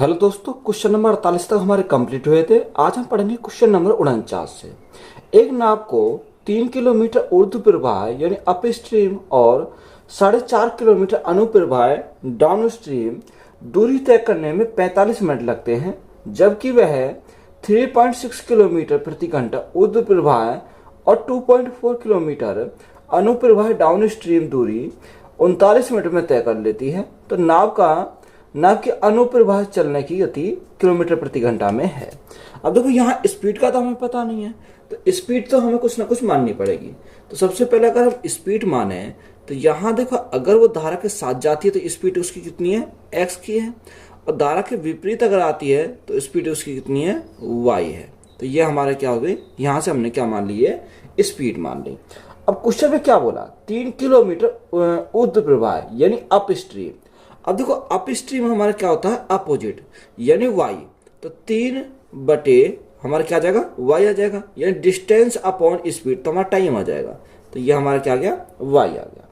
Hello दोस्तों, question number 48 तक हमारे कंप्लीट हुए थे। आज हम पढ़ेंगे क्वेश्चन नंबर 49 से। एक नाव को 3 किलोमीटर ऊर्ध्व प्रवाह यानी अप स्ट्रीम और 4.5 किलोमीटर अनुप्रवाह डाउन स्ट्रीम दूरी तय करने में 45 मिनट लगते हैं, जबकि वह 3.6 किलोमीटर प्रति घंटा ऊर्ध्व प्रवाह और 2.4 किलोमीटर अनुप्रवाह डाउन स्ट्रीम दूरी 39 मिनट में तय कर लेती है। तो नाव के अनुप्रवाह चलने की गति किलोमीटर प्रति घंटा में है। अब देखो, यहाँ स्पीड का तो हमें पता नहीं है, तो स्पीड तो हमें कुछ ना कुछ माननी पड़ेगी। तो सबसे पहले अगर हम स्पीड माने तो यहाँ देखो, अगर वो धारा के साथ जाती है तो स्पीड उसकी कितनी है, एक्स की है, और धारा के विपरीत अगर आती है तो स्पीड उसकी कितनी है, वाई है। तो ये हमारे क्या हो गई, यहाँ से हमने क्या मान ली है, स्पीड मान ली। अब क्वेश्चन में क्या बोला, 3 किलोमीटर ऊर्ध्व प्रवाह यानी अप स्ट्रीम। अब देखो, अप स्ट्रीम हमारा क्या होता है, अपोजिट यानी वाई। तो 3 बटे हमारा क्या आ जाएगा, वाई आ जाएगा, यानी डिस्टेंस अपॉन स्पीड, तो हमारा टाइम आ जाएगा। तो ये हमारा क्या आ गया, वाई आ गया।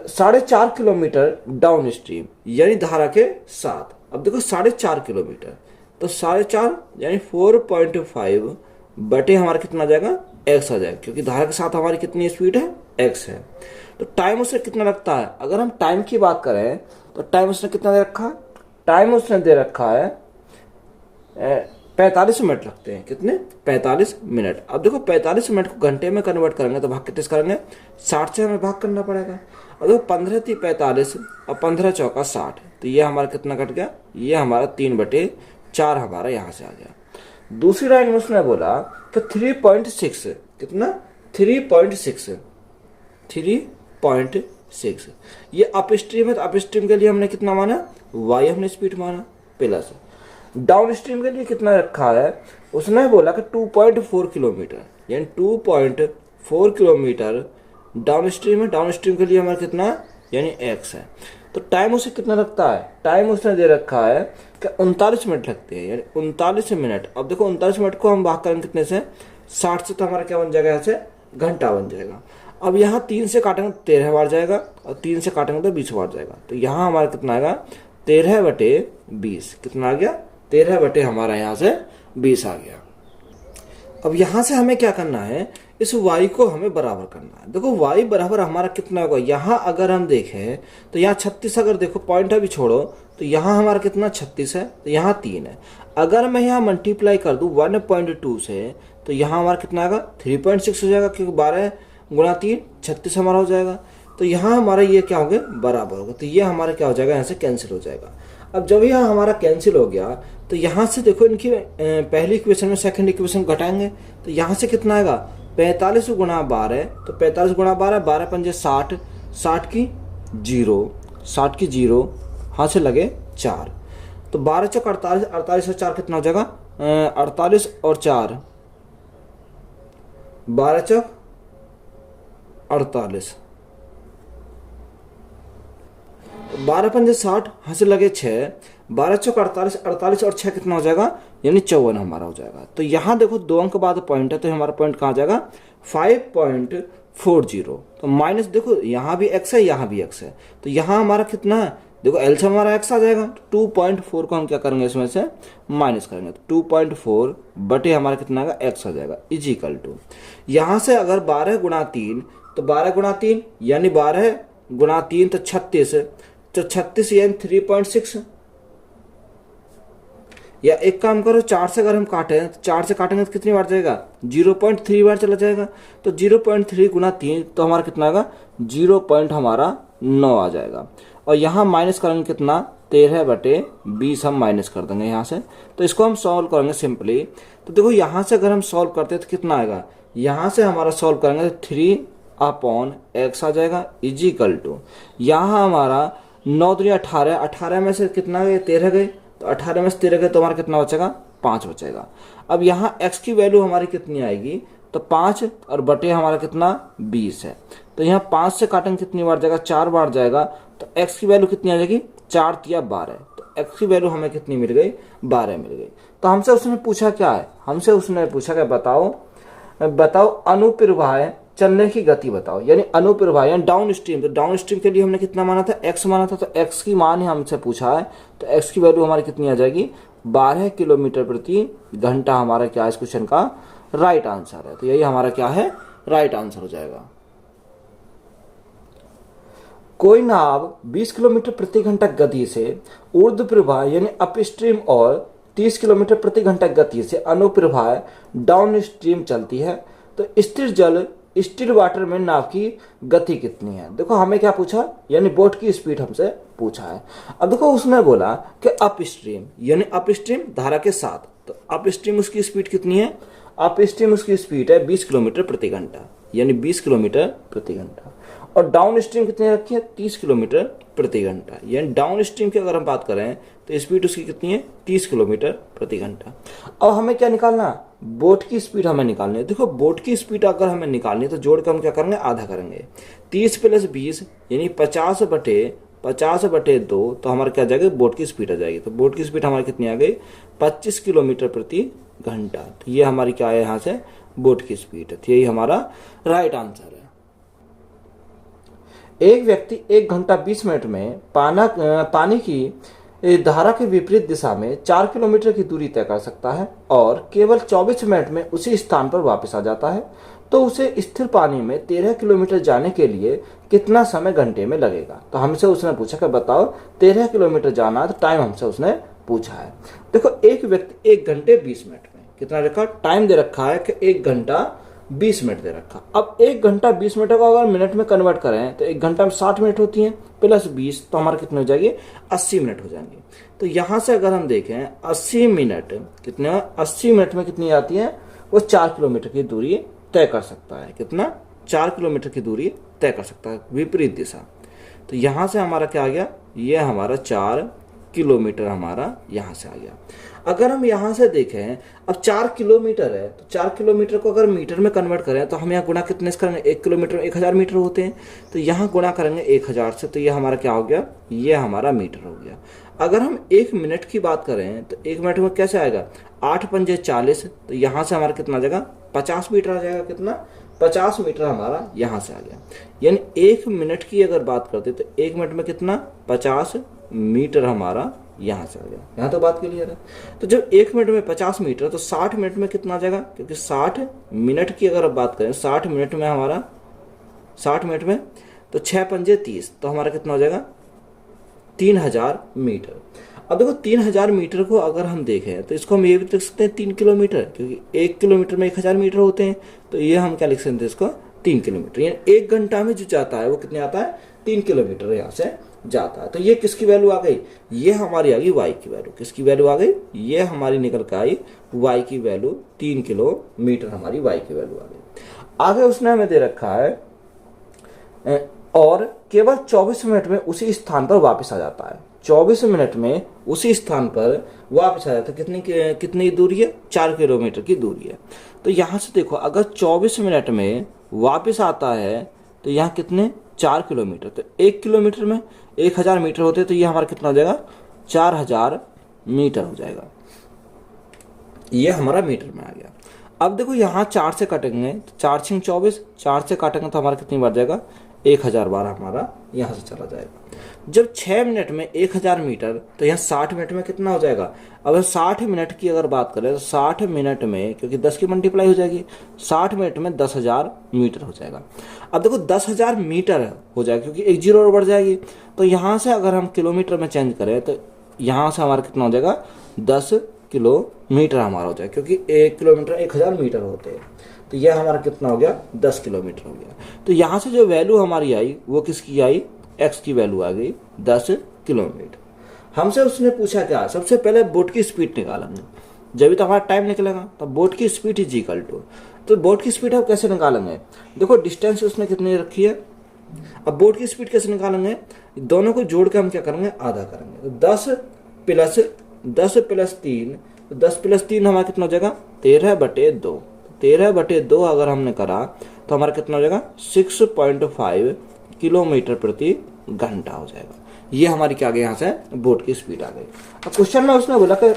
4.5 किलोमीटर डाउन स्ट्रीम यानी धारा के साथ। अब देखो 4.5 किलोमीटर, तो 4.5 यानी 4.5 बटे हमारा कितना आ जाएगा, एक्स आ जाएगा, क्योंकि धारा के साथ हमारी कितनी स्पीड है, एक्स है। तो टाइम उसने कितना लगता है, अगर हम टाइम की बात करें तो टाइम उसने कितना दे रखा है, टाइम उसने दे रखा है 45 मिनट लगते हैं। कितने, 45 मिनट। अब देखो 45 मिनट को घंटे में कन्वर्ट करेंगे तो भाग कितने से करेंगे, 60 से हमें भाग करना पड़ेगा। अब देखो 15 थी 45 और 15 चौका 60, तो ये हमारा कितना कट गया, ये हमारा 3/4 हमारा यहाँ से आ गया। दूसरी लाइन में उसने बोला कि 3.6, कितना, 3.6 ये अप स्ट्रीम है, तो अप स्ट्रीम के लिए हमने कितना माना, वाई हमने स्पीड माना प्लस। डाउन स्ट्रीम के लिए कितना रखा है, उसने बोला कि 2.4 किलोमीटर, यानी 2.4 किलोमीटर डाउन स्ट्रीम है। डाउन स्ट्रीम के लिए हमारा कितना, यानी एक्स है। तो टाइम उसे कितना लगता है, टाइम उसने दे रखा है कि 39 मिनट लगते हैं, यानी 39 मिनट। अब देखो 39 मिनट को हम भाग करेंगे कितने से, 60 से, तो हमारा क्या बन जाएगा, यहाँ से घंटा बन जाएगा। अब यहाँ 3 से काटेंगे तो 13 बार जाएगा, और 3 से काटेंगे तो 20 बार जाएगा। तो यहाँ हमारा कितना आएगा, 13/20, कितना आ गया, 13 बटे हमारा यहाँ से 20 आ गया। अब यहाँ से हमें क्या करना है, इस y को हमें बराबर करना है। देखो y बराबर हमारा कितना होगा, यहाँ अगर हम देखें तो यहाँ 36, अगर देखो पॉइंट अभी छोड़ो तो यहाँ हमारा कितना 36 है, तो यहाँ 3 है। अगर मैं यहाँ मल्टीप्लाई कर दूँ 1.2 से, तो यहाँ हमारा कितना आएगा, 3.6 हो जाएगा, क्योंकि 12 गुणा 3 36 हमारा हो जाएगा। तो यहाँ हमारा ये क्या हो गया, बराबर होगा। तो ये हमारा क्या हो जाएगा, यहाँ से कैंसिल हो जाएगा। अब जब यहाँ हमारा कैंसिल हो गया तो यहाँ से देखो, इनकी पहली इक्वेशन में सेकंड इक्वेशन घटाएंगे, तो यहाँ से कितना आएगा, 45 गुणा 12, तो 45 गुणा 12, 12 पंजे 60, 60 की 0, हाँ से लगे 4, तो 12 चौक 48, 48 और 4 कितना हो जाएगा, 48 और 4, 12 चौक 48, 12 पंजे 60, हाँ से लगे 6, 12 चौक 48, 48 और 6 कितना हो जाएगा, यानी 54 हमारा हो जाएगा। तो यहाँ देखो 2 अंक बाद पॉइंट है, तो हमारा पॉइंट कहाँ जाएगा, 5.40। तो माइनस देखो, यहाँ भी x है, यहाँ भी x है, तो यहाँ हमारा कितना है, देखो एल से हमारा x आ जाएगा। तो 2.4 को हम क्या करेंगे, इसमें से माइनस करेंगे, तो 2.4 बटे हमारा कितना आएगा, x आ जाएगा, इजिकल टू, यहाँ से अगर 12 गुणा 3, तो 12 गुणा 3 यानी 12 गुणा 3 तो 36, तो 36 यानी 3.6। या एक काम करो, 4 से अगर हम काटें तो 4 से काटेंगे तो कितनी बार जाएगा, 0.3 बार चला जाएगा। तो 0.3 गुणा 3 तो हमारा कितना आएगा, 0.9 आ जाएगा। और यहाँ माइनस करेंगे कितना, 13/20 हम माइनस कर देंगे यहाँ से। तो इसको हम सॉल्व करेंगे सिंपली। तो देखो यहाँ से अगर हम सॉल्व करते हैं तो कितना आएगा, यहाँ से हमारा सॉल्व करेंगे तो 3/x आ जाएगा, इजिकल टू, यहाँ हमारा 9 दूनी 18, 18 में से कितना गए, 13 गए, तो 18 में से 13 गए तो हमारा कितना बचेगा, 5 बचेगा। अब यहाँ x की वैल्यू हमारी कितनी आएगी, तो 5 और बटे हमारा कितना 20 है। तो यहाँ 5 से काटेंगे कितनी बार जाएगा, 4 बार जाएगा। तो x की वैल्यू कितनी आ जाएगी, 4 तिया 12, तो x की वैल्यू हमें कितनी मिल गई, 12 मिल गई। तो हमसे उसने पूछा क्या है, हमसे उसने पूछा क्या, बताओ अनुप्रवाह चलने की गति बताओ, यानी अनुप्रवाह यानी डाउन स्ट्रीम। तो डाउन स्ट्रीम के लिए हमने कितना माना था, x माना था, तो x की मान ही हमसे पूछा है, तो x की वैल्यू हमारी कितनी आ जाएगी, 12 किलोमीटर प्रति घंटा हमारा क्या है इस क्वेश्चन का राइट आंसर है। तो यही हमारा क्या है राइट आंसर हो जाएगा। कोई नाव 20 किलोमीटर प्रति घंटा गति से ऊर्ध्व प्रवाह यानी अपस्ट्रीम और 30 किलोमीटर प्रति घंटा गति से अनुप्रवाह डाउन स्ट्रीम चलती है, तो स्थिर जल स्टिल वाटर में नाव की गति कितनी है। देखो हमें क्या पूछा, यानी बोट की स्पीड हमसे पूछा है। अब देखो उसने बोला कि अपस्ट्रीम यानी अपस्ट्रीम धारा के साथ, तो अपस्ट्रीम उसकी स्पीड कितनी है, अपस्ट्रीम उसकी स्पीड है 20 किलोमीटर प्रति घंटा, यानी 20 किलोमीटर प्रति घंटा। और डाउन स्ट्रीम कितनी रखी है, 30 किलोमीटर प्रति घंटा, यानी डाउन स्ट्रीम की अगर हम बात करें तो स्पीड उसकी कितनी है, 30 किलोमीटर प्रति घंटा। अब हमें क्या निकालना, बोट की स्पीड हमें निकालनी है। देखो बोट की स्पीड अगर हमें निकालनी है तो जोड़ कर हम क्या करेंगे, आधा करेंगे। 30 + 20 यानी 50/2, तो हमारा क्या आ जाएगा, बोट की स्पीड आ जाएगी। तो बोट की स्पीड हमारी कितनी आ गई, 25 किलोमीटर प्रति घंटा। तो ये हमारी क्या है यहाँ से बोट की स्पीड है। तो यही हमारा राइट आंसर है। एक व्यक्ति 1 घंटा 20 मिनट में पानी की धारा के विपरीत दिशा में 4 किलोमीटर की दूरी तय कर सकता है और केवल 24 मिनट में उसी स्थान पर वापस आ जाता है, तो उसे स्थिर पानी में 13 किलोमीटर जाने के लिए कितना समय घंटे में लगेगा। तो हमसे उसने पूछा कि बताओ 13 किलोमीटर जाना, तो टाइम हमसे उसने पूछा है। देखो एक व्यक्ति 1 घंटे 20 मिनट में कितना रखा टाइम दे रखा है कि 1 घंटा 20 मिनट दे रखा। अब 1 घंटा 20 मिनट को अगर मिनट में कन्वर्ट करें तो 1 घंटा में 60 मिनट होती है, प्लस 20 तो हमारे कितने हो जाएंगे, 80 मिनट हो जाएंगे। तो यहां से अगर हम देखें 80 मिनट कितने, 80 मिनट में कितनी आती है, वो 4 किलोमीटर की दूरी तय कर सकता है। कितना, 4 किलोमीटर की दूरी तय कर सकता है विपरीत दिशा। तो यहां से हमारा क्या आ गया, ये हमारा 4 किलोमीटर हमारा यहां से आ गया। अगर हम यहां से देखें, अब 4 किलोमीटर है, तो 4 किलोमीटर को अगर मीटर में कन्वर्ट करें तो हम यहाँ गुणा कितने से करेंगे, 1 किलोमीटर में 1000 मीटर होते हैं, तो यहाँ गुणा करेंगे 1000 से, तो ये हमारा क्या हो गया, ये हमारा मीटर हो गया। अगर हम 1 मिनट की बात करें तो 1 मिनट में कैसे आएगा, 8 पंजे 40, तो यहाँ से हमारा कितना आ जाएगा, 50 मीटर आ जाएगा। कितना, 50 मीटर हमारा यहाँ से आ गया। यानी 1 मिनट की अगर बात करते तो 1 मिनट में कितना, 50 मीटर हमारा यहाँ से आ गया। यहाँ तो बात क्लियर है। तो जब 1 मिनट में 50 मीटर, तो 60 मिनट में कितना आ जाएगा, क्योंकि 60 मिनट की अगर आप बात करें, 60 मिनट में हमारा, 60 मिनट में तो 6 पंजे 30, तो हमारा कितना हो जाएगा, 3000 मीटर। अब देखो 3000 मीटर को अगर हम देखें तो इसको हम ये भी लिख सकते हैं 3 किलोमीटर, क्योंकि 1 किलोमीटर में 1000 मीटर होते हैं, तो ये हम क्या लिख सकते हैं इसको, 3 किलोमीटर। यानी 1 घंटा में जो जाता है वो कितने आता है, 3 किलोमीटर यहाँ से जाता है। तो ये किसकी वैल्यू आ गई, ये हमारी आ गई वाई की वैल्यू। किसकी वैल्यू आ गई, ये हमारी निकल के आई वाई की वैल्यू, 3 किलोमीटर हमारी वाई की वैल्यू आ गई। आगे उसने हमें दे रखा है और केवल 24 मिनट में उसी स्थान पर वापस आ जाता है। 24 मिनट में उसी स्थान पर वापस आ जाता है। कितनी दूरी है, 4 किलोमीटर की दूरी है। तो यहाँ से देखो अगर 24 मिनट में वापस आता है तो यहाँ कितने, 4 किलोमीटर, तो 1 किलोमीटर में 1000 मीटर होते हैं, तो ये हमारा कितना हो जाएगा, 4000 मीटर हो जाएगा। ये हमारा मीटर में आ गया। अब देखो यहाँ 4 से काटेंगे तो 4 × 24, 4 से काटेंगे तो हमारा कितनी बार जाएगा, 1000 बार हमारा यहाँ से चला जाएगा। जब 6 मिनट में 1000 मीटर, तो यहाँ 60 मिनट में कितना हो जाएगा। अब 60 मिनट की अगर बात करें तो 60 मिनट में, क्योंकि 10 की मल्टीप्लाई हो जाएगी, 60 मिनट में 10,000 मीटर हो जाएगा। अब देखो 10,000 मीटर हो जाएगा, क्योंकि एक जीरो और बढ़ जाएगी। तो यहाँ से अगर हम किलोमीटर में चेंज करें तो यहाँ से हमारा कितना हो जाएगा, 10 किलोमीटर हमारा हो जाएगा, क्योंकि 1 किलोमीटर 1000 मीटर होते हैं। तो यह हमारा कितना हो गया, 10 किलोमीटर हो गया। तो यहाँ से जो वैल्यू हमारी आई वो किसकी आई, x की वैल्यू आ गई 10 किलोमीटर। हमसे उसने पूछा क्या, सबसे पहले बोट की स्पीड निकालेंगे, जब भी तो हमारा टाइम निकलेगा। तो बोट की स्पीड इज इक्वल टू, तो बोट की स्पीड हम कैसे निकालेंगे, देखो डिस्टेंस उसने कितनी रखी है। अब बोट की स्पीड कैसे निकालेंगे, दोनों को जोड़ के हम क्या करेंगे, आधा करेंगे। तो 10 + 3, तो 10 + 3 हमारा कितना हो जाएगा, 13/2। 13/2 अगर हमने करा तो हमारा कितना हो जाएगा, 6.5 किलोमीटर प्रति घंटा हो जाएगा। ये हमारी क्या आ गई, यहाँ से बोट की स्पीड आ गई। अब क्वेश्चन में उसने बोला कि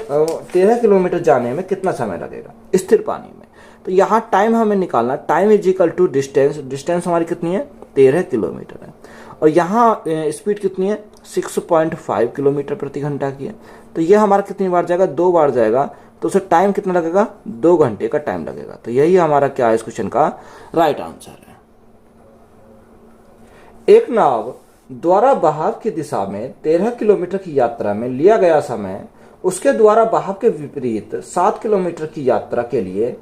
13 किलोमीटर जाने में कितना समय लगेगा स्थिर पानी में। तो यहाँ टाइम हमें निकालना, time is equal to distance, distance हमारी कितनी है 13 किलोमीटर है, और यहाँ स्पीड कितनी है 6.5 किलोमीटर प्रति घंटा की है। तो ये हमारा कितनी बार जाएगा, 2 बार जाएगा, तो उसे टाइम कितना लगेगा, 2 घंटे का टाइम लगेगा। तो यही हमारा क्या है इस क्वेश्चन का राइट आंसर है। एक नाव द्वारा बहाव की दिशा में 13 किलोमीटर की यात्रा में लिया गया समय उसके द्वारा बहाव के विपरीत 7 किलोमीटर की यात्रा के लिए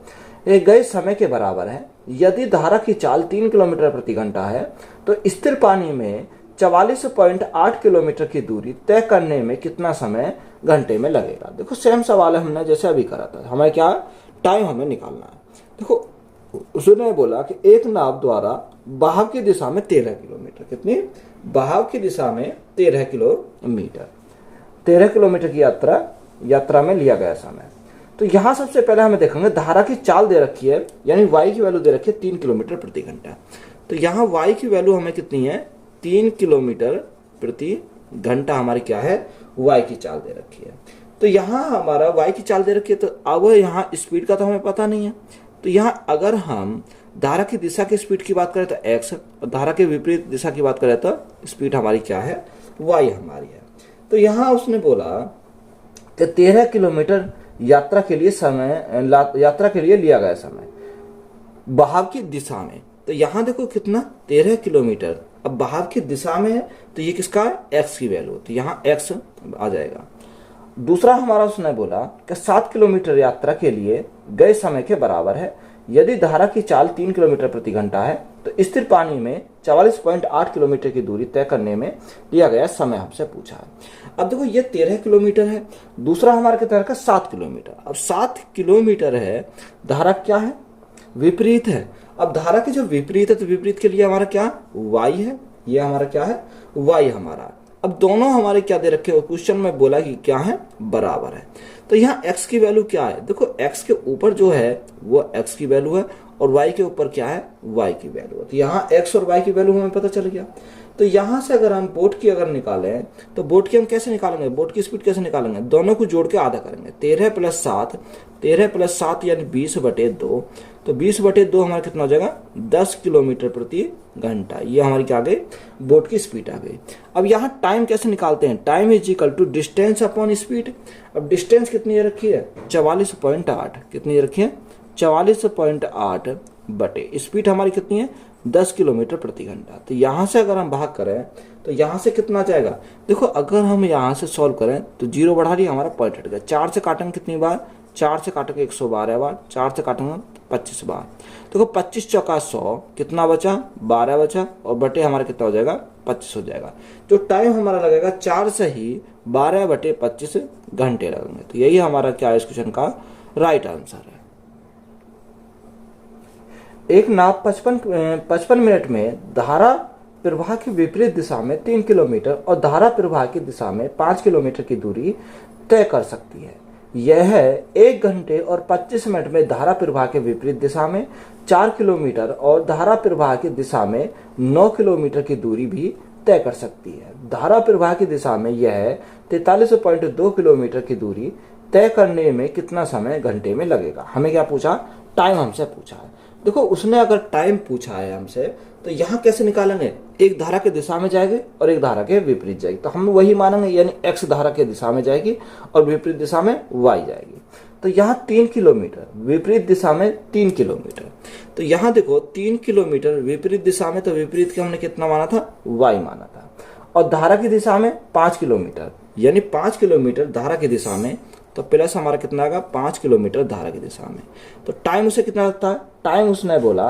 गए समय के बराबर है। यदि धारा की चाल 3 किलोमीटर प्रति घंटा है तो स्थिर पानी में 44.8 किलोमीटर की दूरी तय करने में कितना समय घंटे में लगेगा। देखो सेम सवाल है, हमने जैसे अभी करा था, हमें क्या टाइम हमें निकालना है। देखो उसने बोला कि एक नाव द्वारा बहाव की दिशा में 13 किलोमीटर, कितनी बहाव की दिशा में 13 किलोमीटर, 13 किलोमीटर की यात्रा में लिया गया समय। तो यहां सबसे पहले हमें देखेंगे धारा की चाल दे रखी है, यानी वाई की वैल्यू दे रखी है 3 किलोमीटर प्रति घंटा। तो यहाँ वाई की वैल्यू हमें कितनी है 3 किलोमीटर प्रति घंटा, हमारी क्या है वाई की चाल दे रखी है। तो यहाँ हमारा वाई की चाल दे रखी है, तो अब यहाँ स्पीड का तो हमें पता नहीं है। तो यहाँ अगर हम धारा की दिशा की स्पीड की बात करें तो x, और धारा के विपरीत दिशा की बात करें तो स्पीड हमारी क्या है y हमारी है। तो यहाँ उसने बोला कि 13 किलोमीटर यात्रा के लिए लिया गया समय बहाव की दिशा में। तो यहाँ देखो कितना 13 किलोमीटर, अब बहाव की दिशा में है तो ये किसका है x की वैल्यू, तो यहाँ x आ जाएगा। दूसरा हमारा उसने बोला कि 7 किलोमीटर यात्रा के लिए गए समय के बराबर है। यदि धारा की चाल 3 किलोमीटर प्रति घंटा है तो स्थिर पानी में 44.8 किलोमीटर की दूरी तय करने में लिया गया समय हमसे पूछा है। अब देखो ये 13 किलोमीटर है, दूसरा हमारा कितना है 7 किलोमीटर। अब 7 किलोमीटर है, धारा क्या है विपरीत है। अब धारा के जो विपरीत है तो विपरीत के लिए हमारा क्या y है, ये हमारा क्या है y हमारा। अब दोनों हमारे क्या दे रखे हो, क्वेश्चन में बोला कि क्या है बराबर है। तो यहाँ x की वैल्यू क्या है, देखो x के ऊपर जो है वो x की वैल्यू है और y के ऊपर क्या है y की वैल्यू है। तो यहाँ x और y की वैल्यू हमें पता चल गया। तो यहाँ से अगर हम बोट की अगर निकालें तो बोट की हम कैसे निकालेंगे, बोट की स्पीड कैसे निकालेंगे, दोनों को जोड़ के आधा करेंगे। 13 प्लस 7 यानी 20/2, तो 20/2 हमारा कितना हो जाएगा 10 किलोमीटर प्रति घंटा। ये हमारी क्या आ गई बोट की स्पीड आ गई। अब यहाँ टाइम कैसे निकालते हैं, time is equal to distance upon speed. अब डिस्टेंस कितनी रखी है 44.8, कितनी रखी है 44.8 बटे स्पीड हमारी कितनी है 10 किलोमीटर प्रति घंटा। तो यहाँ से अगर हम भाग करें तो यहाँ से कितना जाएगा, देखो अगर हम यहाँ से सॉल्व करें तो 0 बढ़ा लिया, हमारा पॉइंट हट गया। 4 से काटेंगे कितनी बार, 4 से काटेंगे 112 बार, 4 से काटेंगे 25 बार। देखो 25 चौका 100, कितना बचा 12 बचा, और बटे हमारा कितना हो जाएगा 25 हो जाएगा। जो टाइम हमारा लगेगा 4 से ही 12/25 घंटे लगेंगे। तो यही हमारा क्या है इस क्वेश्चन का राइट आंसर है। एक नाव 55 मिनट में धारा प्रवाह की विपरीत दिशा में 3 किलोमीटर और धारा प्रवाह की दिशा में 5 किलोमीटर की दूरी तय कर सकती है। यह 1 घंटे और 25 मिनट में धारा प्रवाह के विपरीत दिशा में 4 किलोमीटर और धारा प्रवाह की दिशा में 9 किलोमीटर की दूरी भी तय कर सकती है। धारा प्रवाह की दिशा में यह 43.2 किलोमीटर की दूरी तय करने में कितना समय घंटे में लगेगा। हमें क्या पूछा, टाइम हमसे पूछा है। देखो उसने अगर टाइम पूछा है हमसे तो यहाँ कैसे निकालेंगे, एक धारा के दिशा में जाएगी और एक धारा के विपरीत जाएगी, तो हम वही मानेंगे, यानी x धारा के दिशा में जाएगी और विपरीत दिशा में y जाएगी। तो यहाँ 3 किलोमीटर, विपरीत दिशा में 3 किलोमीटर। तो यहाँ देखो 3 किलोमीटर विपरीत दिशा में, तो विपरीत के हमने कितना माना था y माना था, और धारा की दिशा में 5 किलोमीटर, यानी 5 किलोमीटर धारा की दिशा में, तो प्लस हमारा कितना आएगा 5 किलोमीटर धारा की दिशा में। तो टाइम उसे कितना लगता है, टाइम उसने बोला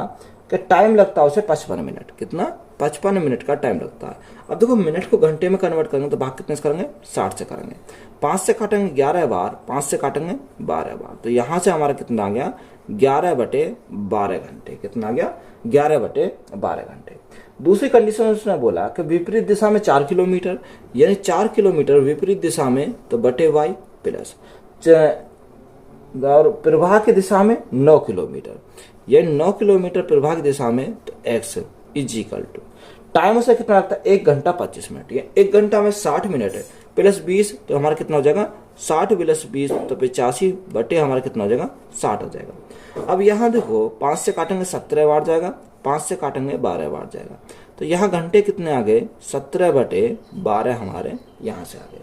कि टाइम लगता है उसे 55 मिनट, कितना 55 मिनट का टाइम लगता है। अब देखो मिनट को घंटे में कन्वर्ट करेंगे तो भाग कितने से करेंगे 60 से करेंगे। 5 से काटेंगे 11 बार, 5 से काटेंगे 12 बार, तो यहाँ से हमारा कितना आ गया 11/12 घंटे, कितना आ गया 11/12 घंटे। दूसरी कंडीशन उसने बोला कि विपरीत दिशा में 4 किलोमीटर, यानी 4 किलोमीटर विपरीत दिशा में तो बटे y प्लस, और प्रवाह की दिशा में 9 किलोमीटर, यानी 9 किलोमीटर प्रवाह की दिशा में तो x is equal to time से कितना लगता है 1 घंटा 25 मिनट, या 1 घंटा में 60 मिनट है प्लस 20, तो हमारा कितना हो जाएगा 60 प्लस 20 तो 85 बटे हमारा कितना हो जाएगा 60 हो जाएगा। अब यहाँ देखो 5 से काटेंगे 17 बार जाएगा, 5 से काटेंगे 12 बार जाएगा। तो यहाँ घंटे कितने आ गए 17 बटे 12 हमारे यहाँ से आ गए।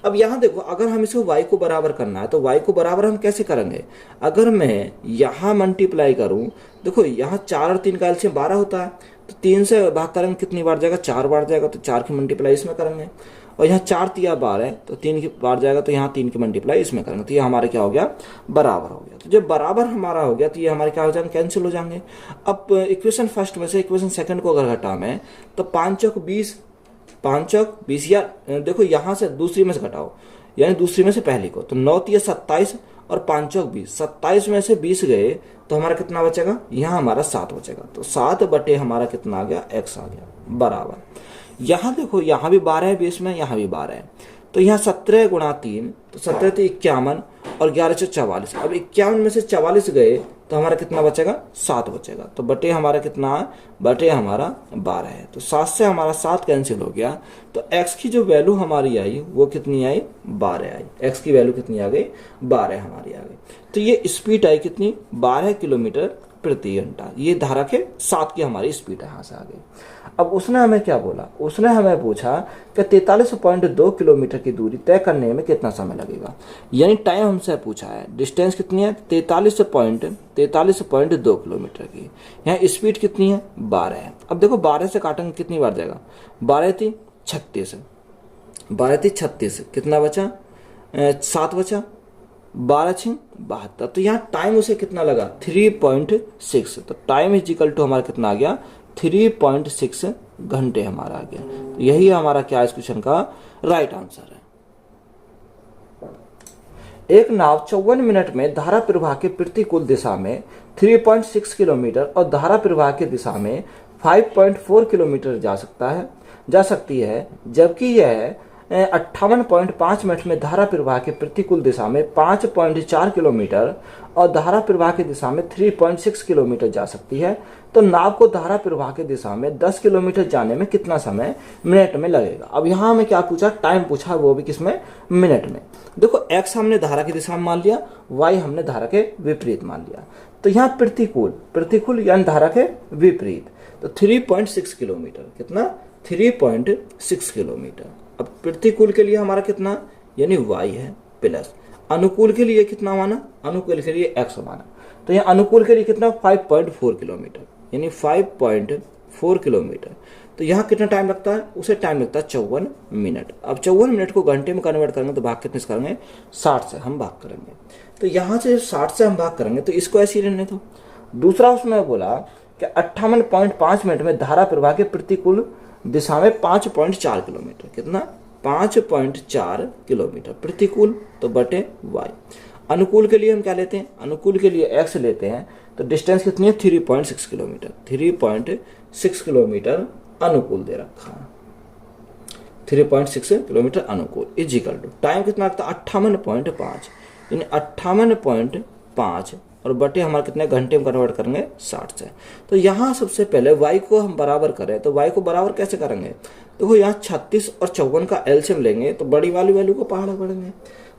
अब यहाँ देखो अगर हम इसको y को बराबर करना है तो y को बराबर हम कैसे करेंगे, अगर मैं यहाँ मल्टीप्लाई करूँ, देखो यहाँ 4 और 3 का एलसीएम 12 होता है, तो 3 से भाग करेंगे कितनी बार जाएगा 4 बार जाएगा, तो 4 की मल्टीप्लाई इसमें करेंगे। और यहाँ 4 तिया 12 है तो 3 की बार जाएगा, तो यहाँ 3 की मल्टीप्लाई इसमें करेंगे, तो ये हमारे क्या हो गया बराबर हो गया। तो जब बराबर हमारा हो गया तो ये हमारे क्या हो जाएंगे कैंसिल हो जाएंगे। अब इक्वेशन फर्स्ट में से इक्वेशन सेकंड को अगर घटा में तो 5 चौक 20, 5 चौक 20 या देखो यहाँ से दूसरी में से घटाओ यानी दूसरी में से पहली को, तो 9 तिया 27 और 5 चौक 20, 27 में से 20 गए तो हमारा कितना बचेगा, यहाँ हमारा 7 बचेगा। तो 7 बटे हमारा कितना आ गया x आ गया बराबर। यहाँ देखो यहाँ भी 12 है 20 में, यहाँ भी 12 है, तो यहाँ 17 गुणा 3 तो 17 तो 51 और 11 से 44। अब 51 में से 44 गए तो हमारा कितना बचेगा 7 बचेगा। तो बटे हमारा कितना है, बटे हमारा 12 है, तो 7 से हमारा 7 कैंसिल हो गया। तो x की जो वैल्यू हमारी आई वो कितनी आई 12 आई, x की वैल्यू कितनी आ गई 12 हमारी आ गई। तो ये स्पीड आई कितनी 12 किलोमीटर प्रति घंटा, ये धारा के 7 की हमारी स्पीड यहाँ से आ गई। अब उसने हमें क्या बोला, उसने हमें पूछा कि 43.2 किलोमीटर की दूरी तय करने में कितना समय लगेगा, यानी टाइम हमसे पूछा है। डिस्टेंस कितनी है 43.2 किलोमीटर की, यहाँ स्पीड कितनी है 12 है। अब देखो 12 से काटेंगे कितनी बार जाएगा, 12 थी 36, 12 थी 36, कितना बचा 7 बचा, 12 6 72, तो यहाँ टाइम उसे कितना लगा 3.6, तो टाइम इज इक्वल टू हमारा कितना आ गया 3.6 घंटे हमारा आ गया। तो यही हमारा क्या इस क्वेश्चन का राइट आंसर है। एक नाव 54 मिनट में धारा प्रवाह के प्रतिकूल दिशा में 3.6 किलोमीटर और धारा प्रवाह की दिशा में 5.4 किलोमीटर जा सकती है, जबकि यह 58.5 मिनट में धारा प्रवाह के प्रतिकूल दिशा में 5.4 किलोमीटर और धारा प्रवाह की दिशा में 3.6 किलोमीटर जा सकती है। तो नाव को धारा प्रवाह की दिशा में 10 किलोमीटर जाने में कितना समय मिनट में लगेगा। अब यहाँ हमें क्या पूछा, टाइम पूछा, वो भी किसमें मिनट में। देखो x हमने धारा की दिशा में मान लिया, y हमने धारा के विपरीत मान लिया, तो यहाँ प्रतिकूल यानी धारा के विपरीत, तो 3.6 किलोमीटर, कितना 3.6 किलोमीटर। अब प्रतिकूल के लिए हमारा कितना यानी y है प्लस अनुकूल के लिए कितना माना, अनुकूल के लिए x माना, तो यहाँ अनुकूल के लिए कितना 5.4 किलोमीटर यानी 5.4 किलोमीटर। तो यहाँ कितना टाइम लगता है, उसे टाइम लगता है 54 मिनट। अब 54 मिनट को घंटे में कन्वर्ट करेंगे तो भाग कितने से करेंगे 60 से हम भाग करेंगे। तो यहाँ से 60 से हम भाग करेंगे तो इसको ऐसे ही रहने दो। दूसरा उसमें बोला कि 58.5 मिनट में धारा प्रवाह के प्रतिकूल दिशा में 5.4 किलोमीटर, कितना 5.4 किलोमीटर प्रतिकूल तो बटे y। अनुकूल के लिए हम क्या लेते हैं, अनुकूल के लिए x लेते हैं, तो डिस्टेंस कितनी है 3.6 किलोमीटर, 3.6 किलोमीटर अनुकूल दे रखा है, 3.6 किलोमीटर अनुकूल इज इक्वल टू टाइम कितना लगता है 58.5 यानी 58.5 और बटे हमारा कितने घंटे में कन्वर्ट करेंगे 60 से। तो यहाँ सबसे पहले y को हम बराबर करें, तो y को बराबर कैसे करेंगे, देखो यहाँ 36 और 54 का एलसीएम लेंगे तो बड़ी वाली वैल्यू को पहाड़ा पढ़ेंगे।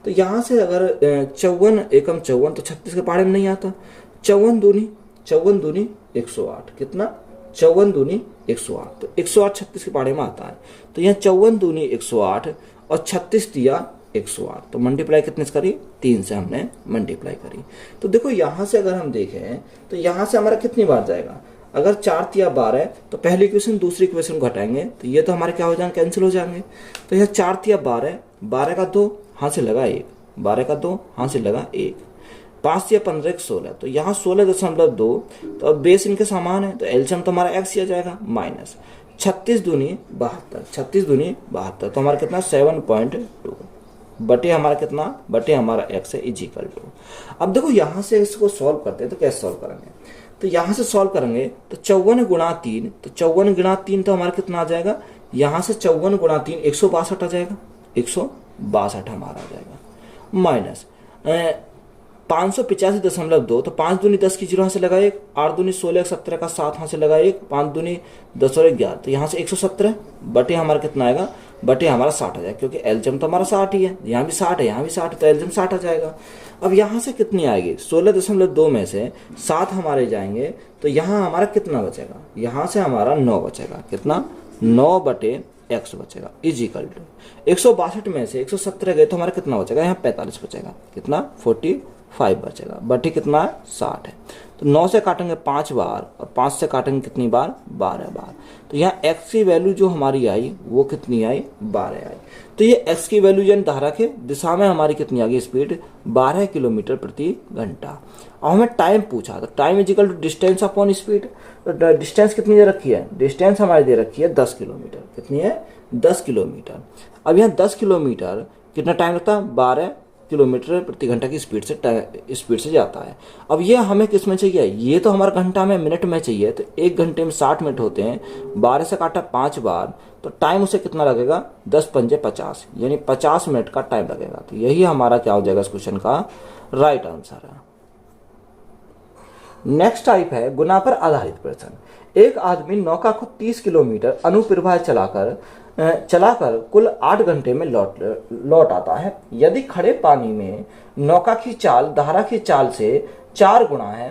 तो यहाँ से अगर 54 एकम 54 तो 36 के पहाड़े में नहीं आता, 54 दूनी 108, कितना 54 दूनी 108, तो 108 36 के पहाड़े में आता है। तो यहाँ 54 दूनी 108 और 36 दिया 108, तो मल्टीप्लाई कितने से करी 3 से हमने मल्टीप्लाई करी। तो देखो यहाँ से अगर हम देखें तो यहाँ से हमारा कितनी बार जाएगा, अगर 4 तिया 12 तो पहली इक्वेशन दूसरी इक्वेशन घटाएंगे तो ये तो हमारे क्या हो जाएंगे कैंसिल हो जाएंगे। तो यह 4 तिया 12, 12 का 2 हाथ से लगा 1, 12 का 2 हाथ से लगा 1, 5 या 15 16, तो यहाँ 16.2, तो अब बेस इनके समान है तो एलसीएम तो हमारा x ही आ जाएगा माइनस 36 दूनी 72, 36 दूनी 72, तो हमारा कितना 7.2 बटे हमारा कितना बटे हमारा x है इज इक्वल टू। अब देखो यहाँ से इसको सॉल्व करते हैं तो कैसे सॉल्व करेंगे, तो यहाँ से सॉल्व करेंगे तो 54 गुणा 3, तो 54 गुणा 3 तो हमारा कितना आ जाएगा, यहाँ से 54 गुणा 3 162 आ जाएगा, 162 हमारा आ जाएगा माइनस 585.2, तो 5 दूनी 10 की 0 यहाँ से लगा 1, 8 दूनी 16 17 का 7 यहाँ से लगा 1, 5 दूनी 10 और 11, तो यहाँ से 117 बटे हमारा कितना आएगा बटे हमारा 60 आ जाएगा, क्योंकि एलसीएम तो हमारा 60 ही है, यहाँ भी 60 है, यहाँ भी 60 है, तो एलसीएम 60 आ जाएगा। अब यहाँ से कितनी आएगी, 16.2 में से 7 हमारे जाएंगे, तो यहाँ हमारा कितना बचेगा, यहाँ से हमारा 9 बचेगा, कितना 9 बटे x बचेगा इज इक्वल टू 162 में से 117 गए तो हमारा कितना बचेगा, यहाँ 45 बचेगा, कितना 45 बचेगा, बटे कितना 60 है। तो 9 से काटेंगे 5 बार और 5 से काटेंगे कितनी बार, 12 बार। तो यहाँ x की वैल्यू जो हमारी आई वो कितनी आई, 12 आई। तो ये x की वैल्यू यानी धारा के दिशा में हमारी कितनी आ गई, स्पीड 12 किलोमीटर प्रति घंटा। अब हमें टाइम पूछा, तो time is equal to distance upon speed. तो डिस्टेंस कितनी दे रखी है, डिस्टेंस हमारी दे रखी है 10 किलोमीटर, कितनी है 10 किलोमीटर। अब यहाँ 10 किलोमीटर कितना टाइम लगता है, 12 किलोमीटर प्रति घंटा की स्पीड से जाता है। अब ये हमें किस में चाहिए, ये तो हमारा घंटा में मिनट में चाहिए, तो 1 घंटे में 60 मिनट होते हैं, 12 से काटा 5 बार, तो टाइम उसे कितना लगेगा, 10 पंजे 50, यानी 50 मिनट का टाइम लगेगा। तो यही हमारा क्या हो जाएगा इस क्वेश्चन का राइट आंसर है। नेक्स्ट टाइप है गुना पर आधारित प्रश्न। एक आदमी नौका को 30 किलोमीटर अनुप्रवाह चलाकर कुल 8 घंटे में लौट आता है। यदि खड़े पानी में नौका की चाल धारा की चाल से 4 गुना है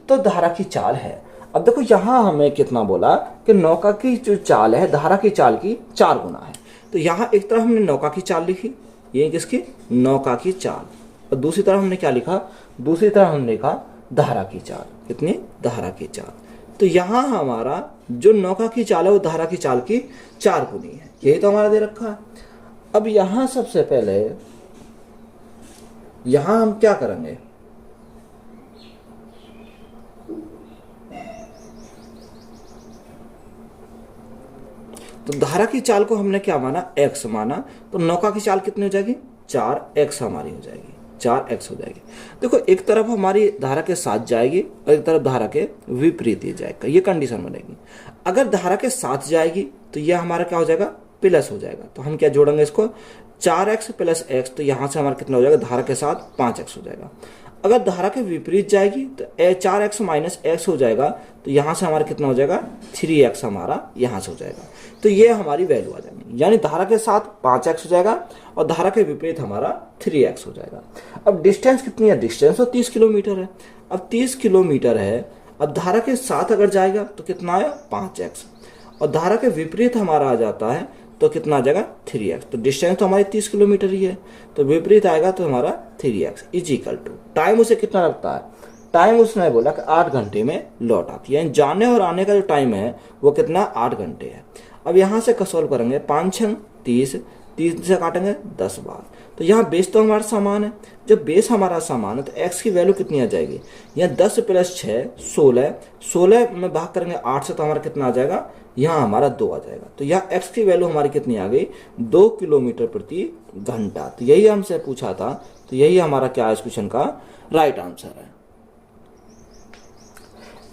तो धारा की चाल है। अब देखो यहाँ हमें कितना बोला कि नौका की जो चाल है धारा की चाल की 4 गुना है। तो यहाँ एक तरफ हमने नौका की चाल लिखी, ये किसकी, नौका की चाल, और दूसरी तरफ हमने क्या लिखा, दूसरी तरफ हमने लिखा धारा की चाल, कितनी, धारा की चाल। तो यहाँ हमारा जो नौका की चाल है वो धारा की चाल की 4 गुनी है, यही तो हमारा दे रखा है। अब यहाँ सबसे पहले यहाँ हम क्या करेंगे, तो धारा की चाल को हमने क्या माना, x माना, तो नौका की चाल कितनी हो जाएगी, 4x हमारी हो जाएगी, 4x हो जाएगी। देखो एक तरफ हमारी धारा के साथ जाएगी और एक तरफ धारा के विपरीत ही जाएगा, ये कंडीशन बनेगी। अगर धारा के साथ जाएगी तो ये हमारा क्या हो जाएगा, प्लस हो जाएगा। तो हम क्या जोड़ेंगे इसको, 4x प्लस x, तो यहां से हमारा कितना हो जाएगा, धारा के साथ 5x हो जाएगा। अगर धारा के विपरीत जाएगी तो 4x माइनस x हो जाएगा, तो यहां से हमारा कितना हो जाएगा, 3x हमारा यहां से हो जाएगा। तो ये हमारी वैल्यू आ जाएगी, यानी धारा के साथ 5x हो जाएगा और धारा के विपरीत हमारा 3x हो जाएगा। अब डिस्टेंस कितनी है, डिस्टेंस तो 30 किलोमीटर है। अब 30 किलोमीटर है, अब धारा के साथ अगर जाएगा तो कितना आया, 5x, और धारा के विपरीत हमारा आ जाता है तो कितना आ जाएगा, 3x। तो डिस्टेंस तो हमारी 30 किलोमीटर ही है, तो विपरीत आएगा तो हमारा 3x is equal to, time उसे कितना लगता है, टाइम उसने बोला कि 8 घंटे में लौट आती है, यानी जाने और आने का जो टाइम है वो कितना, 8 घंटे है। अब यहाँ से सॉल्व करेंगे, 5 6 30, 30 से काटेंगे 10 बार, तो यहाँ बेस तो हमारा समान है। जब बेस हमारा समान है तो x की वैल्यू कितनी आ जाएगी, यहाँ 10 प्लस 6 16, 16 में भाग करेंगे 8 से, तो हमारा कितना आ जाएगा, यहाँ हमारा 2 आ जाएगा। तो यहाँ x की वैल्यू हमारी कितनी आ गई, 2 किलोमीटर प्रति घंटा। तो यही हमसे पूछा था, तो यही हमारा क्या है इस क्वेश्चन का राइट आंसर है।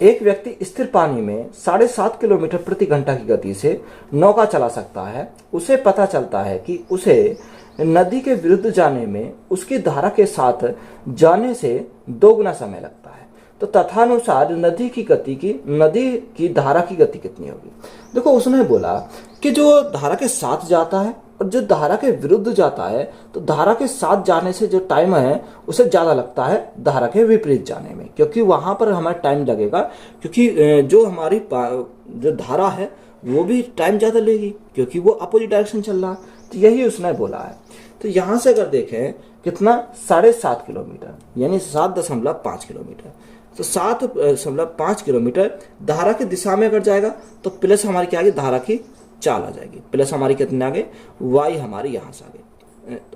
एक व्यक्ति स्थिर पानी में 7.5 किलोमीटर प्रति घंटा की गति से नौका चला सकता है। उसे पता चलता है कि उसे नदी के विरुद्ध जाने में उसकी धारा के साथ जाने से 2 गुना समय लगता है। तो तथानुसार नदी की धारा की गति कितनी होगी। देखो उसने बोला कि जो धारा के साथ जाता है और जो धारा के विरुद्ध जाता है, तो धारा के साथ जाने से जो टाइम है उसे ज़्यादा लगता है धारा के विपरीत जाने में, क्योंकि वहाँ पर हमारा टाइम लगेगा, क्योंकि जो हमारी जो धारा है वो भी टाइम ज़्यादा लेगी, क्योंकि वो अपोजिट डायरेक्शन चल रहा है। तो यही उसने बोला है। तो यहाँ से अगर देखें कितना, 7.5 किलोमीटर, यानी 7.5 किलोमीटर, तो 7.5 किलोमीटर धारा की दिशा में अगर जाएगा तो प्लस हमारी क्या आ गई, धारा की चाल आ जाएगी, प्लस हमारी कितने आ गए, y हमारी यहाँ से आ गई।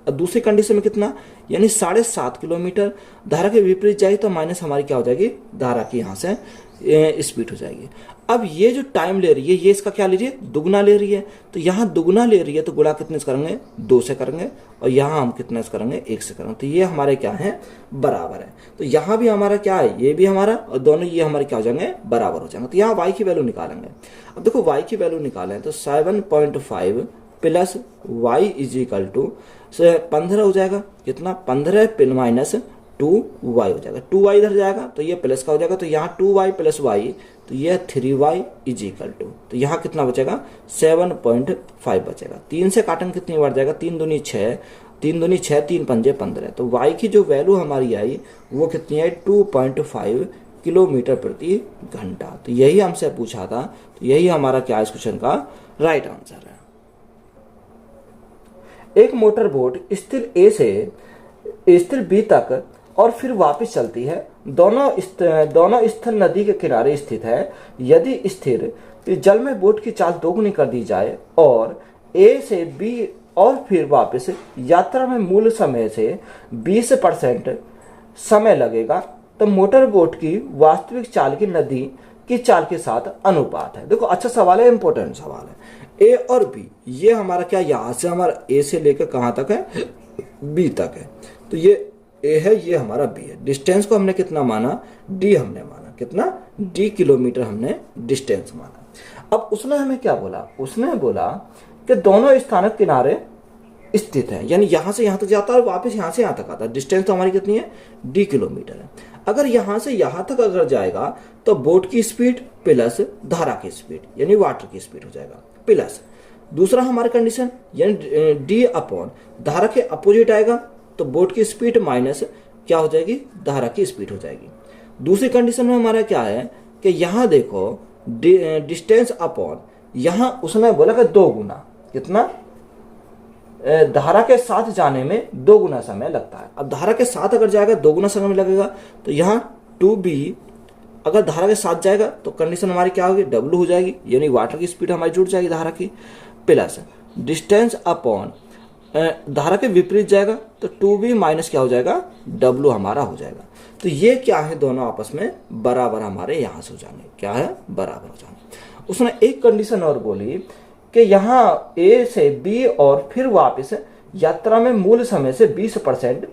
दूसरी कंडीशन में कितना, यानी 7.5 किलोमीटर धारा के विपरीत जाएगी तो माइनस हमारी क्या हो जाएगी, धारा की यहाँ से स्पीड हो जाएगी। अब ये जो टाइम ले रही है ये इसका क्या ले रही है, दुगना ले रही है। तो यहाँ दुगना ले रही है तो गुणा कितने से करेंगे, 2 से करेंगे, और यहाँ हम कितने से करेंगे, 1 से करेंगे। तो ये हमारे क्या है, बराबर है। तो यहाँ भी हमारा क्या है, ये भी हमारा, और दोनों ये हमारे क्या हो जाएंगे, बराबर हो जाएंगे। तो यहाँ y की वैल्यू निकालेंगे। अब देखो y की वैल्यू निकालें तो 7.5 plus y is equal to 15 हो जाएगा, कितना, 15 माइनस 2y हो जाएगा। 2y इधर जाएगा तो ये प्लस का हो जाएगा, तो यहाँ 2y प्लस y, तो ये 3y इज इक्वल टू, तो यहाँ कितना बचेगा 7.5 बचेगा। 3 से काटेंगे कितनी बार जाएगा, 3 दूनी 6, 3 दूनी 6, 3 पंजे 15, तो y की जो वैल्यू हमारी आई वो कितनी है 2.5 किलोमीटर प्रति घंटा। तो यही हमसे पूछा था, तो यही हमारा क्या इस क्वेश्चन का राइट आंसर है। एक मोटर बोट स्थिर ए से स्थिर बी तक और फिर वापस चलती है, दोनों स्थल नदी के किनारे स्थित है। यदि स्थिर जल में बोट की चाल दोगुनी कर दी जाए और ए से बी और फिर वापस यात्रा में मूल समय से 20% समय लगेगा, तो मोटर बोट की वास्तविक चाल की नदी की चाल के साथ अनुपात है। देखो अच्छा सवाल है, इंपॉर्टेंट सवाल है। ए और बी ये हमारा क्या, यहां से हमारा ए से लेकर कहां तक है, बी तक है, तो ये ए है, ये हमारा बी है। डिस्टेंस को हमने कितना माना, डी हमने माना, कितना डी किलोमीटर हमने डिस्टेंस माना। अब उसने हमें क्या बोला, उसने बोला कि दोनों स्थानक किनारे स्थित है, यानी यहां से यहां तक जाता है और वापस यहां से यहां तक आता है। डिस्टेंस तो हमारी कितनी है, डी किलोमीटर है। अगर यहां से यहां तक अगर जाएगा तो बोट की स्पीड प्लस धारा की स्पीड यानी वाटर की स्पीड हो जाएगा, प्लस दूसरा हमारा कंडीशन यानी डी अपॉन धारा के अपोजिट आएगा तो बोट की स्पीड माइनस क्या हो जाएगी, धारा की स्पीड हो जाएगी। दूसरी कंडीशन में हमारा क्या है कि यहां देखो डिस्टेंस अपॉन, यहां उसने बोला कि 2 गुना, कितना धारा के साथ जाने में 2 गुना समय लगता है। अब धारा के साथ अगर जाएगा 2 गुना समय लगेगा, तो यहाँ 2b अगर धारा के साथ जाएगा तो कंडीशन हमारी क्या होगी, W हो जाएगी, यानी वाटर की स्पीड हमारी जुड़ जाएगी धारा की, प्लस डिस्टेंस अपॉन धारा के विपरीत जाएगा तो 2b माइनस क्या हो जाएगा, W हमारा हो जाएगा। तो ये क्या है, दोनों आपस में बराबर हमारे यहाँ से हो जाएंगे, क्या है, बराबर हो जाएंगे। उसने एक कंडीशन और बोली कि यहाँ ए से बी और फिर वापस यात्रा में मूल समय से 20%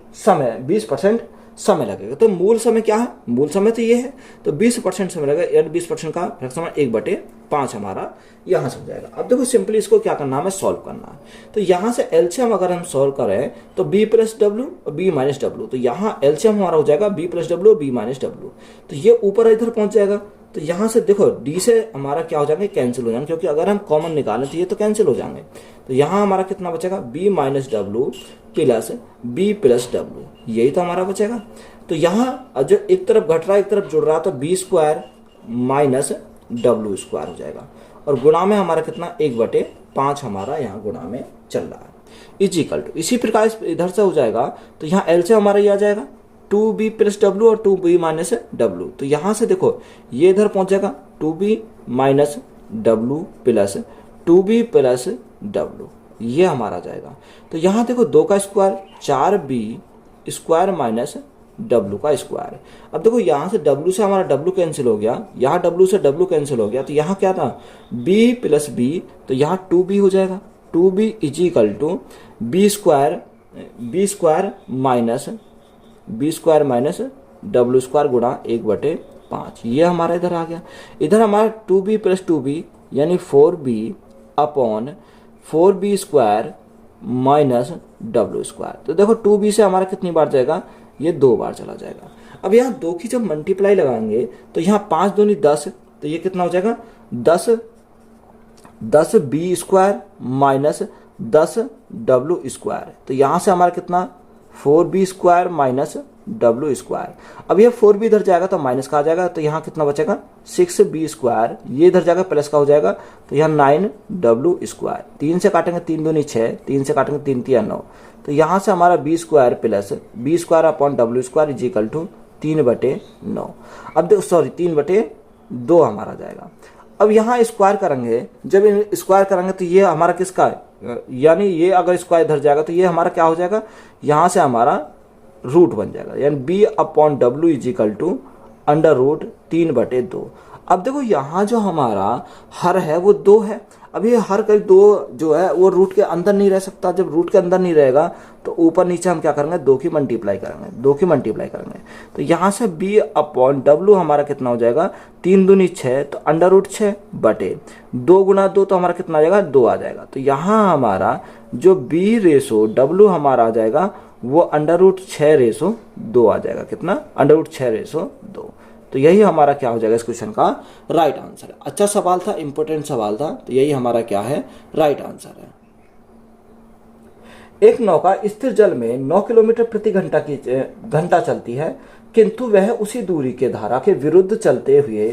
समय लगेगा। तो मूल समय क्या है, मूल समय तो ये है, तो 20% समय लगेगा, यानी 20% का फ्रैक्शन 1/5 हमारा यहाँ से हो जाएगा। अब देखो सिंपली इसको क्या करना है, सॉल्व करना है। तो यहाँ से एलसीएम अगर हम सॉल्व करें तो b प्लस डब्ल्यू और b माइनस डब्ल्यू, तो यहाँ एलसीएम हमारा हो जाएगा b प्लस डब्ल्यू और b माइनस डब्ल्यू, तो ये ऊपर इधर पहुंच जाएगा। तो यहाँ से देखो d से हमारा क्या हो जाएंगे, कैंसिल हो जाएंगे, क्योंकि अगर हम कॉमन निकालें तो ये तो कैंसिल हो जाएंगे। तो यहाँ हमारा कितना बचेगा, b minus W plus b plus W, यही तो हमारा बचेगा। तो यहाँ जो एक तरफ घट रहा है एक तरफ जुड़ रहा है, तो b स्क्वायर माइनस डब्ल्यू स्क्वायर हो जाएगा, और गुणा में हमारा कितना 1/5 हमारा यहाँ गुणा में चल रहा है, इज इक्वल टू। इसी प्रकार इधर से हो जाएगा तो यहाँ एल से हमारा ये आ जाएगा 2b प्लस डब्ल्यू और 2b माइनस डब्ल्यू। तो यहाँ से देखो ये इधर पहुंच जाएगा 2b minus W plus 2b plus W, ये हमारा जाएगा। तो यहाँ देखो 2 का square 4b square minus W का स्क्वायर। अब देखो यहाँ से डब्ल्यू से हमारा डब्ल्यू कैंसिल हो गया, यहाँ डब्ल्यू से डब्ल्यू कैंसिल हो गया, तो यहाँ क्या था b प्लस b, तो यहाँ 2b हो जाएगा। 2b is equal to b square minus डब्ल्यू स्क्वायर गुणा 1/5, ये हमारा इधर आ गया। इधर हमारा 2b प्लस 2b यानी 4b upon 4b square minus डब्ल्यू स्क्वायर। तो देखो 2b से हमारा कितनी बार जाएगा, ये 2 बार चला जाएगा। अब यहाँ 2 की जब मल्टीप्लाई लगाएंगे तो यहाँ 5 दूनी 10, तो ये कितना हो जाएगा 10b square minus 10w square. तो यहाँ से हमारा कितना 4b स्क्वायर माइनस डब्ल्यू स्क्वायर। अब ये 4b इधर जाएगा तो माइनस का आ जाएगा, तो यहाँ कितना बचेगा 6b स्क्वायर, ये इधर जाएगा प्लस का हो जाएगा, तो यहाँ 9w स्क्वायर। 3 से काटेंगे 3 दूनी 6, 3 से काटेंगे 3 3 9, तो यहाँ से हमारा b square plus b square upon डब्ल्यू स्क्वायर इज इक्वल टू 3/9। अब देखो सॉरी 3/2 हमारा जाएगा। अब यहाँ स्क्वायर करेंगे, जब स्क्वायर करेंगे तो ये हमारा किसका है, यानी ये अगर स्क्वायर इधर जाएगा तो ये हमारा क्या हो जाएगा, यहाँ से हमारा रूट बन जाएगा, यानी b अपॉन डब्ल्यू is equal to under root 3/2। अब देखो यहाँ जो हमारा हर है वो 2 है। अब ये हर कहीं 2 जो है वो रूट के अंदर नहीं रह सकता। जब रूट के अंदर नहीं रहेगा तो ऊपर नीचे हम क्या करेंगे, 2 की मल्टीप्लाई करेंगे। तो यहाँ से b अपॉन डब्ल्यू हमारा कितना हो जाएगा 3 दूनी 6, तो अंडर रूट 6/2 गुना 2, तो हमारा कितना आ जाएगा 2 आ जाएगा। तो यहाँ हमारा जो b रेशो डब्ल्यू हमारा आ जाएगा वो √6/2 आ जाएगा। कितना? √6/2। तो यही हमारा क्या हो जाएगा इस क्वेश्चन का राइट आंसर है। अच्छा सवाल था, इंपॉर्टेंट सवाल था, तो यही हमारा क्या है राइट आंसर है। एक नौका स्थिर जल में 9 किलोमीटर प्रति घंटा चलती है, किंतु वह उसी दूरी के धारा के विरुद्ध चलते हुए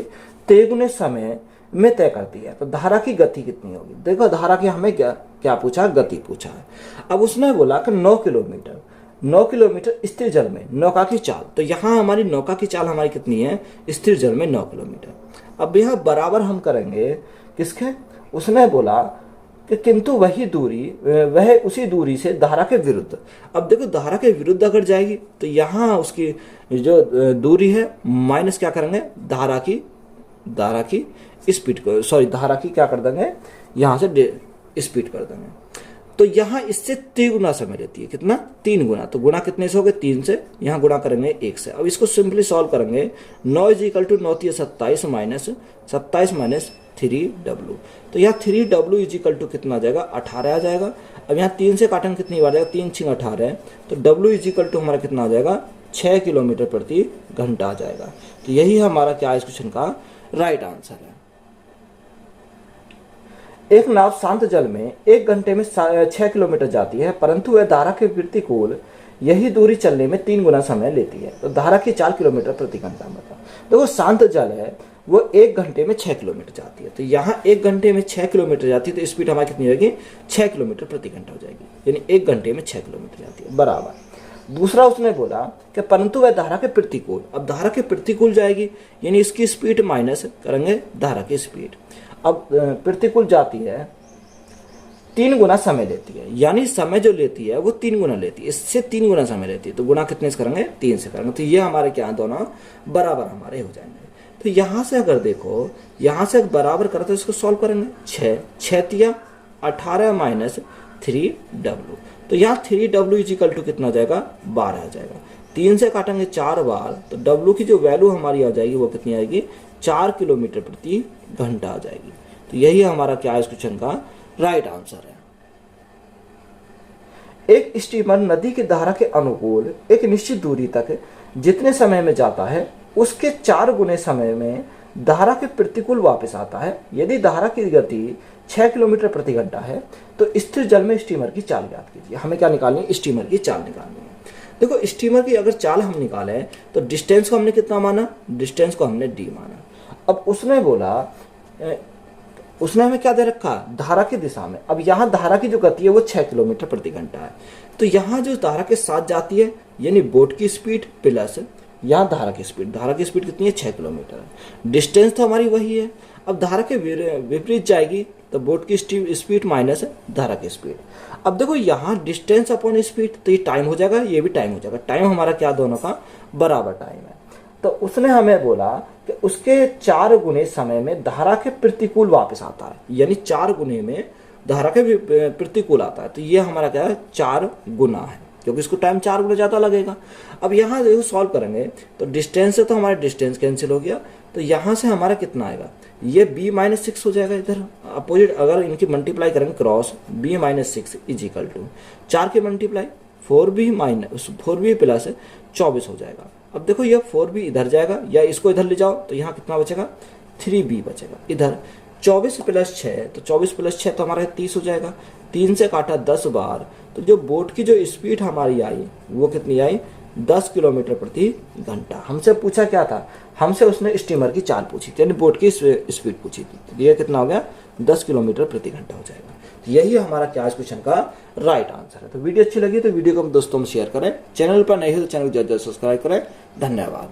तेगुने समय में तय करती है। तो धारा की गति कितनी होगी? देखो धारा की हमें क्या पूछा? गति पूछा है। अब उसने बोला कि 9 किलोमीटर स्थिर जल में नौका की चाल। तो यहाँ हमारी नौका की चाल हमारी कितनी है? स्थिर जल में 9 किलोमीटर। अब यहाँ बराबर हम करेंगे किसके? उसने बोला कि किंतु वह उसी दूरी से धारा के विरुद्ध। अब देखो धारा के विरुद्ध अगर जाएगी तो यहाँ उसकी जो दूरी है माइनस क्या करेंगे? धारा की स्पीड को, सॉरी धारा की क्या कर देंगे? यहाँ से स्पीड कर देंगे। तो यहाँ इससे 3 गुना समय लेती है। कितना? 3 गुना। तो गुना कितने से हो गए? 3 से। यहाँ गुणा करेंगे 1 से। अब इसको सिंपली सॉल्व करेंगे। 9 = 9 27 माइनस 3W। तो यहाँ 3W = कितना आ जाएगा? 18 आ जाएगा। अब यहाँ 3 से काटेंगे कितनी बार जाएगा? 3 × 6 = 18 है। तो W = हमारा कितना आ जाएगा? 6 किलोमीटर प्रति घंटा आ जाएगा। तो यही हमारा क्या है इस क्वेश्चन का राइट आंसर है। एक नाव शांत जल में 1 घंटे में 6 किलोमीटर जाती है, परंतु वह धारा के प्रतिकूल यही दूरी चलने में 3 गुना समय लेती है। तो धारा की 4 किलोमीटर प्रति घंटा मतलब देखो शांत जल है वो 1 घंटे में 6 किलोमीटर जाती है। तो यहाँ 1 घंटे में 6 किलोमीटर जाती है, तो स्पीड हमारी कितनी रहेगी? 6 किलोमीटर प्रति घंटा हो जाएगी, यानी 1 घंटे में 6 किलोमीटर जाती है। बराबर। दूसरा उसने बोला कि परंतु वह धारा के प्रतिकूल। अब धारा के प्रतिकूल जाएगी, यानी इसकी स्पीड माइनस करेंगे धारा की स्पीड। अब प्रतिकूल जाती है 3 गुना समय लेती है, यानी समय जो लेती है वो 3 गुना लेती है, इससे 3 गुना समय लेती है। तो गुना कितने से करेंगे? 3 से करेंगे। तो ये हमारे क्या दोनों बराबर हमारे हो जाएंगे। तो यहाँ से अगर देखो, यहाँ से बराबर करते तो इसको सॉल्व करेंगे। 6 × 18 माइनस 3W। तो यहाँ 3W = कितना जाएगा? 12 आ जाएगा। 3 से काटेंगे 4 बार, तो W की जो वैल्यू हमारी आ जाएगी वो कितनी आएगी? 4 किलोमीटर प्रति घंटा आ जाएगी। तो यही हमारा क्या है इस क्वेश्चन का राइट आंसर है। एक स्टीमर नदी की धारा के अनुकूल एक निश्चित दूरी तक जितने समय में जाता है उसके 4 गुने समय में धारा के प्रतिकूल वापस आता है। यदि धारा की गति 6 किलोमीटर प्रति घंटा है तो स्थिर जल में स्टीमर की चाल ज्ञात कीजिए। हमें क्या निकालनी है? स्टीमर की चाल निकालनी है। देखो स्टीमर की अगर चाल हम निकाले तो डिस्टेंस को हमने कितना माना? डिस्टेंस को हमने d माना। अब उसने बोला, उसने हमें क्या दे रखा? धारा की दिशा में। अब यहाँ धारा की जो गति है वो 6 किलोमीटर प्रति घंटा है। तो यहाँ जो धारा के साथ जाती है यानी बोट की स्पीड प्लस यहाँ धारा की स्पीड कितनी है? 6 किलोमीटर है। डिस्टेंस तो हमारी वही है। अब धारा के विपरीत जाएगी तो बोट की स्पीड माइनस धारा की स्पीड। अब देखो यहाँ डिस्टेंस अपॉन स्पीड, तो ये टाइम हो जाएगा, ये भी टाइम हो जाएगा। टाइम हमारा क्या दोनों का बराबर टाइम है। तो उसने हमें बोला कि उसके 4 गुने समय में धारा के प्रतिकूल वापस आता है, यानी 4 गुने में धारा के प्रतिकूल आता है। तो ये हमारा क्या है? 4 गुना है, क्योंकि इसको टाइम 4 गुना ज़्यादा लगेगा। अब यहाँ देखो सॉल्व करेंगे तो डिस्टेंस से तो हमारा डिस्टेंस कैंसिल हो गया। तो यहाँ से हमारा कितना आएगा? ये b - 6 हो जाएगा। इधर अपोजिट अगर इनकी मल्टीप्लाई करेंगे क्रॉस, b - 6 = 4 के मल्टीप्लाई 4b प्लस 24 हो जाएगा। अब देखो ये 4b इधर जाएगा, या इसको इधर ले जाओ तो यहाँ कितना बचेगा? 3b बचेगा। इधर 24 + 6, तो 24 + 6 तो हमारा 30 हो जाएगा। 3 से काटा 10 बार, तो जो बोट की जो स्पीड हमारी आई वो कितनी आई? 10 किलोमीटर प्रति घंटा। हमसे पूछा क्या था? हमसे उसने स्टीमर की चाल पूछी थी, यानी बोट की स्पीड पूछी थी। तो ये कितना हो गया? 10 किलोमीटर प्रति घंटा हो जाएगा। तो यही हमारा क्या इस क्वेश्चन का राइट आंसर है। तो वीडियो अच्छी लगी तो वीडियो को दोस्तों में शेयर करें। चैनल पर नए हो तो चैनल को जल्द सब्सक्राइब करें। धन्यवाद।